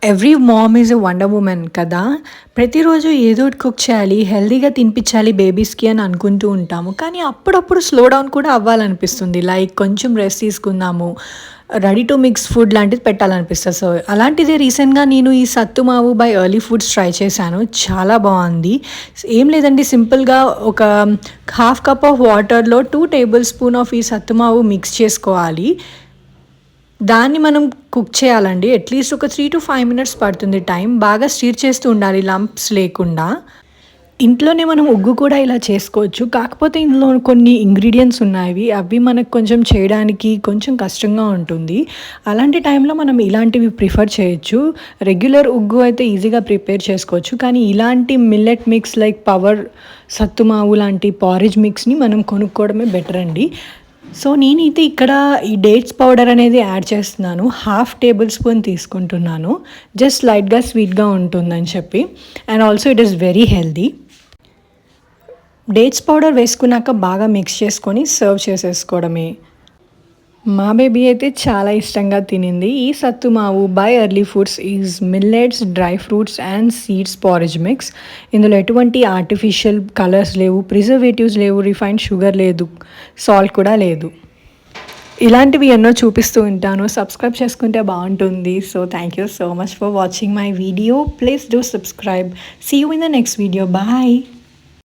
Every ma'am is a wonder women కదా! ప్రతిరోజు ఏదో ఒకటి కుక్ చేయాలి, హెల్తీగా తినిపించాలి బేబీస్‌కి అని అనుకుంటూ ఉంటాము. కానీ అప్పుడప్పుడు స్లో డౌన్ కూడా అవ్వాలనిపిస్తుంది. లైక్ కొంచెం రెస్ట్ తీసుకుందాము, రెడీ టు మిక్స్ ఫుడ్ లాంటిది పెట్టాలనిపిస్తది. సో, అలాంటిదే రీసెంట్‌గా నేను ఈ సత్తు మావు బై ఎర్లీ ఫుడ్స్ ట్రై చేశాను. చాలా బావుంది. ఏం లేదండి, సింపుల్‌గా ఒక హాఫ్ కప్ ఆఫ్ వాటర్‌లో 2 టేబుల్ స్పూన్ ఆఫ్ ఈ సత్తు మావు మిక్స్ చేసుకోవాలి. దాన్ని మనం కుక్ చేయాలండి. అట్‌లీస్ట్ ఒక 3-5 మినిట్స్ పడుతుంది టైం. బాగా స్టిర్ చేస్తూ ఉండాలి లంప్స్ లేకుండా. ఇంట్లోనే మనం ఉగ్గు కూడా ఇలా చేసుకోవచ్చు. కాకపోతే ఇందులో కొన్ని ఇంగ్రీడియెంట్స్ ఉన్నాయి. అవి మనకు కొంచెం చేయడానికి కొంచెం కష్టంగా ఉంటుంది. అలాంటి టైంలో మనం ఇలాంటివి ప్రిఫర్ చేయొచ్చు. రెగ్యులర్ ఉగ్గు అయితే ఈజీగా ప్రిపేర్ చేసుకోవచ్చు. కానీ ఇలాంటి మిల్లెట్ మిక్స్ లైక్ పవర్ సత్తు మావు లాంటి పారిజ్ మిక్స్‌ని మనం కొనుక్కోవడమే బెటర్ అండి. సో, నేనైతే ఇక్కడ ఈ డేట్స్ పౌడర్ అనేది యాడ్ చేస్తున్నాను. హాఫ్ టేబుల్ స్పూన్ తీసుకుంటున్నాను. జస్ట్ లైట్‌గా స్వీట్‌గా ఉంటుందని చెప్పి. And also it is very healthy. Dates powder వేసుకున్నాక బాగా మిక్స్ చేసుకొని సర్వ్ చేసేసుకోవడమే. మా బేబీ అయితే చాలా ఇష్టంగా తినింది. ఈ సత్తు మావు by early foods is millets, dry fruits and seeds porridge mix. ఇందులో ఎటువంటి ఆర్టిఫిషియల్ కలర్స్ లేవు, ప్రిజర్వేటివ్స్ లేవు, రిఫైన్డ్ షుగర్ లేదు, సాల్ట్ కూడా లేదు. ఇలాంటివి ఎన్నో చూపిస్తూ ఉంటాను. సబ్స్క్రైబ్ చేసుకుంటే బాగుంటుంది. So thank you so much for watching my video. Please do subscribe. See you in the next video. Bye.